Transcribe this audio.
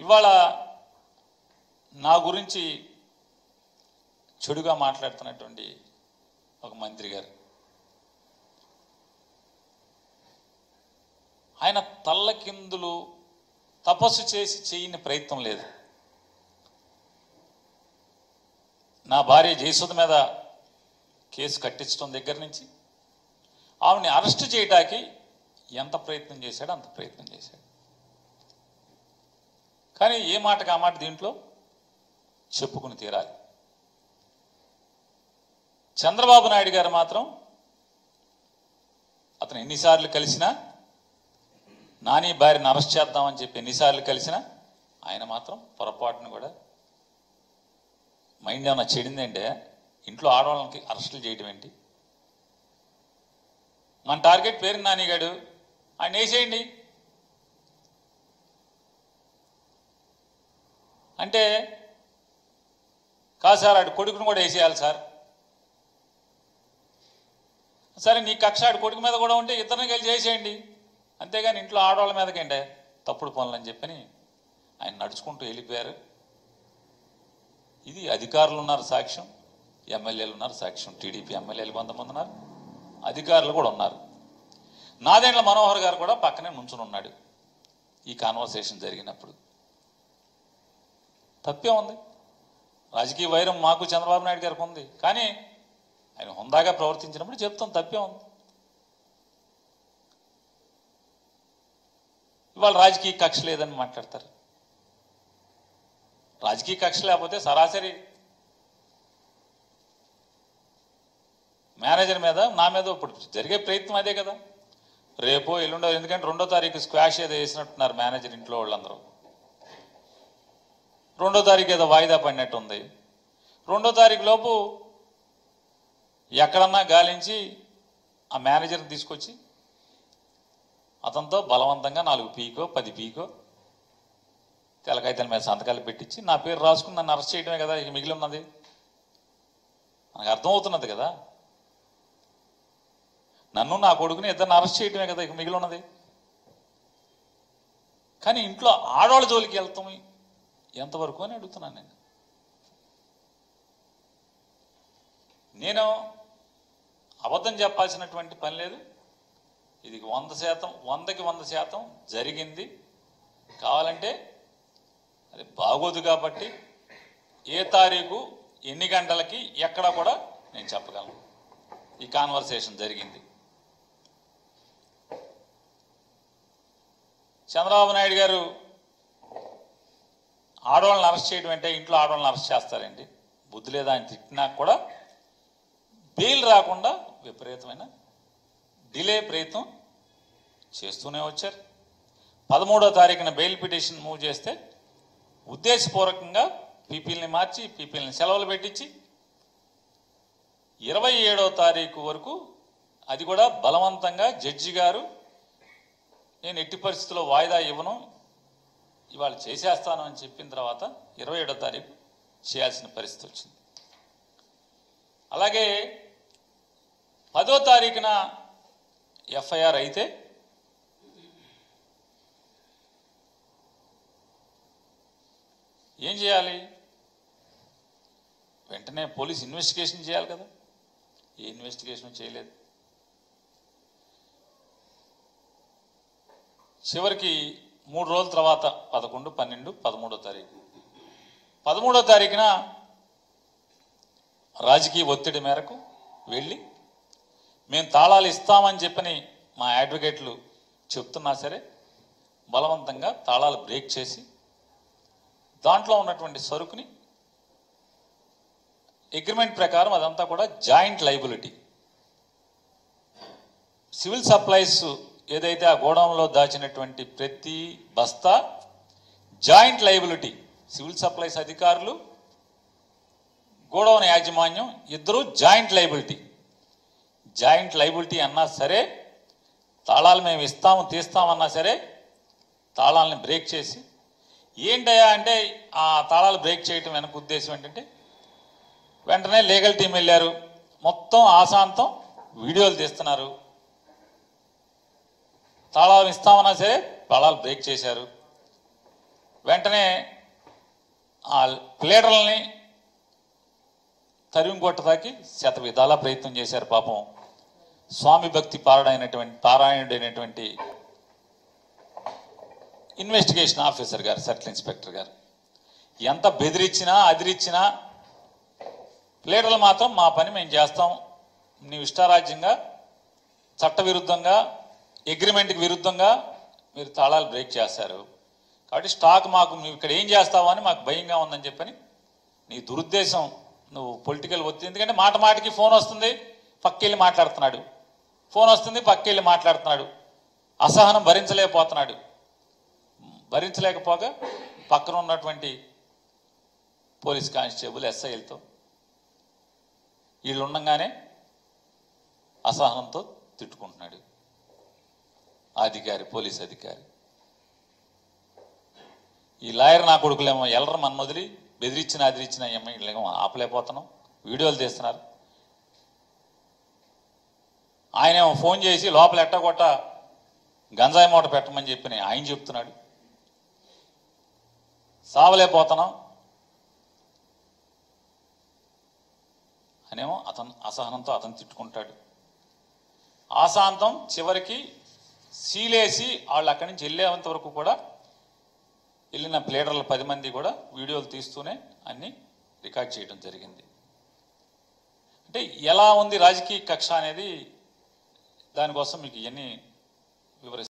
ఇవాళ నా గురించి చెడుగా మాట్లాడుతున్నటువంటి ఒక మంత్రి గారు, ఆయన తల్లకిందులు తపస్సు చేసి చేయని ప్రయత్నం లేదు. నా భార్య జయసుధ మీద కేసు కట్టించడం దగ్గర నుంచి ఆమెని అరెస్ట్ చేయడానికి ఎంత ప్రయత్నం చేశాడో అంత ప్రయత్నం చేశాడు. కానీ ఏ మాటకు ఆ మాట దీంట్లో చెప్పుకుని తీరాలి. చంద్రబాబు నాయుడు గారు మాత్రం అతను ఎన్నిసార్లు కలిసినా, నాని భార్యను అరెస్ట్ చేద్దామని చెప్పి ఎన్నిసార్లు కలిసినా ఆయన మాత్రం పొరపాటును కూడా మైండ్ ఏమన్నా చెడిందంటే ఇంట్లో ఆడవాళ్ళకి అరెస్టులు చేయడం ఏంటి? మన టార్గెట్ పేరు నానిగాడు, ఆయన వేసేయండి అంటే కాదు సార్, ఆడు కొడుకును కూడా వేసేయాలి సార్. సరే నీ కక్ష ఆడు కొడుకు మీద కూడా ఉంటే ఇద్దరిని కలిసి చేసేయండి, అంతేగాని ఇంట్లో ఆడవాళ్ళ మీదకంటే తప్పుడు పనులు అని చెప్పని ఆయన నడుచుకుంటూ వెళ్ళిపోయారు. ఇది అధికారులు ఉన్నారు సాక్ష్యం, ఎమ్మెల్యేలు ఉన్నారు సాక్ష్యం. టీడీపీ ఎమ్మెల్యేలు కొంతమంది ఉన్నారు, అధికారులు కూడా ఉన్నారు. నాదెండ్ల మనోహర్ గారు కూడా పక్కనే నుంచుని ఉన్నాడు ఈ కాన్వర్సేషన్ జరిగినప్పుడు. తప్పే ఉంది. రాజకీయ వైరం మాకు చంద్రబాబు నాయుడు గారికి ఉంది, కానీ ఆయన హుందాగా ప్రవర్తించినప్పుడు చెప్తాం తప్పే ఉంది. ఇవాళ రాజకీయ కక్ష లేదని మాట్లాడతారు. రాజకీయ కక్ష లేకపోతే సరాసరి మేనేజర్ మీద, నా మీద ఇప్పుడు జరిగే ప్రయత్నం అదే కదా. రేపో ఎల్లుండో, ఎందుకంటే 2వ తారీఖు స్క్వాష్ ఏదో వేసినట్టున్నారు మేనేజర్ ఇంట్లో వాళ్ళందరూ. 2వ తారీఖు ఏదో వాయిదా పడినట్టు ఉంది. 2వ తారీఖు లోపు ఎక్కడన్నా గాలించి ఆ మేనేజర్ని తీసుకొచ్చి అతనితో బలవంతంగా 4 పీకో 10 పీకో తెలకాయితల మీద సంతకాలు పెట్టించి నా పేరు రాసుకుని నన్ను అరెస్ట్ చేయడమే కదా ఇక మిగిలి ఉన్నది. మనకు అర్థమవుతున్నది కదా, నన్ను నా కొడుకుని ఇద్దరిని అరెస్ట్ చేయడమే కదా ఇక మిగిలి ఉన్నది. కానీ ఇంట్లో ఆడవాళ్ళ జోలికి వెళ్తాం ఎంతవరకు అని అడుగుతున్నాను నేను అబద్ధం చెప్పాల్సినటువంటి పని లేదు. ఇది 100%, 100కి 100% జరిగింది. కావాలంటే అది బాగోదు కాబట్టి ఏ తారీఖు ఎన్ని గంటలకి ఎక్కడ కూడా నేను చెప్పగలను. ఈ కాన్వర్సేషన్ జరిగింది. చంద్రబాబు నాయుడు గారు ఆడవాళ్ళని అరెస్ట్ చేయడం అంటే ఇంట్లో ఆడవాళ్ళని అరెస్ట్ చేస్తారండి, బుద్ధి లేదా అని తిట్టినా కూడా బెయిల్ రాకుండా విపరీతమైన డిలే ప్రయత్నం చేస్తూనే వచ్చారు. 13వ తారీఖున బెయిల్ పిటిషన్ మూవ్ చేస్తే ఉద్దేశపూర్వకంగా పీపీలని మార్చి పీపీలని సెలవులు పెట్టించి 27వ తారీఖు వరకు, అది కూడా బలవంతంగా జడ్జి గారు నేను ఎట్టి పరిస్థితుల్లో వాయిదా ఇవ్వను, ఇవాళ చేసేస్తాను అని చెప్పిన తర్వాత 27వ తారీఖు చేయాల్సిన పరిస్థితి వచ్చింది. అలాగే 10వ తారీఖున ఎఫ్ఐఆర్ అయితే ఏం చేయాలి? వెంటనే పోలీస్ ఇన్వెస్టిగేషన్ చేయాలి కదా. ఏ ఇన్వెస్టిగేషన్ చేయలేదు. చివరికి 3 రోజుల తర్వాత 11, 12, 13వ తారీఖు 13వ తారీఖున రాజకీయ ఒత్తిడి మేరకు వెళ్ళి మేము తాళాలు ఇస్తామని చెప్పని మా అడ్వకేట్లు చెప్తున్నా సరే బలవంతంగా తాళాలు బ్రేక్ చేసి దాంట్లో ఉన్నటువంటి సరుకుని అగ్రిమెంట్ ప్రకారం అదంతా కూడా జాయింట్ లైబిలిటీ. సివిల్ సప్లైస్ ఏదైతే ఆ గోడౌన్లో దాచినటువంటి ప్రతి బస్తా జాయింట్ లైబిలిటీ. సివిల్ సప్లైస్ అధికారులు, గోడౌన్ యాజమాన్యం ఇద్దరు జాయింట్ లైబిలిటీ. జాయింట్ లైబిలిటీ అన్నా సరే, తాళాలు మేము ఇస్తాము తీస్తామన్నా సరే తాళాలని బ్రేక్ చేసి, ఏంటయ్యా అంటే ఆ తాళాలు బ్రేక్ చేయటం వెనక ఉద్దేశం ఏంటంటే వెంటనే లీగల్ టీం వెళ్ళారు, మొత్తం ఆశాంతం వీడియోలు తీస్తున్నారు. తాళాలు ఇస్తామన్నా సరే తాళాలు బ్రేక్ చేశారు. వెంటనే ఆ ప్లేడర్లని తరిమి కొట్టదాకి శత విధాలా ప్రయత్నం చేశారు. పాపం స్వామి భక్తి పారాయణుడైనటువంటి ఇన్వెస్టిగేషన్ ఆఫీసర్ గారు, సర్కిల్ ఇన్స్పెక్టర్ గారు ఎంత బెదిరించినా అదిరించినా ప్లేడర్లు మాత్రం మా పని మేము చేస్తాం, నీవు ఇష్టారాజ్యంగా చట్టవిరుద్ధంగా అగ్రిమెంట్కి విరుద్ధంగా మీరు తాళాలు బ్రేక్ చేస్తారు కాబట్టి స్టాక్ మాకు నువ్వు ఇక్కడ ఏం చేస్తావు అని మాకు భయంగా ఉందని చెప్పని నీ దురుద్దేశం, నువ్వు పొలిటికల్ ఒత్తిడి, ఎందుకంటే మాట మాటికి ఫోన్ వస్తుంది పక్కెళ్ళి మాట్లాడుతున్నాడు, ఫోన్ వస్తుంది పక్కెళ్ళి మాట్లాడుతున్నాడు, అసహనం భరించలేకపోగా పక్కన ఉన్నటువంటి పోలీస్ కానిస్టేబుల్ ఎస్ఐలతో వీళ్ళు ఉండగానే అసహనంతో తిట్టుకుంటున్నాడు అధికారి, పోలీస్ అధికారి. ఈ లాయర్ నా కొడుకులేమో ఎల్లరు మన వదిలి బెదిరించిన అదిరించిన వీళ్ళేమో ఆపలేకపోతున్నాం, వీడియోలు తీస్తున్నారు. ఆయనేమో ఫోన్ చేసి లోపల ఎట్టగొట్ట గంజాయి మూట పెట్టమని చెప్పి ఆయన చెప్తున్నాడు. సావలేకపోతున్నాం అనేమో అతను అసహనంతో అతను తిట్టుకుంటాడు. ఆశాంతం చివరికి సీలేసి వాళ్ళు అక్కడి నుంచి వెళ్ళేంత వరకు కూడా వెళ్ళిన ప్లేడర్లు 10 మంది కూడా వీడియోలు తీస్తూనే అన్ని రికార్డ్ చేయడం జరిగింది. అంటే ఎలా ఉంది రాజకీయ కక్ష అనేది దానికోసం మీకు ఇవన్నీ వివరిస్తాను.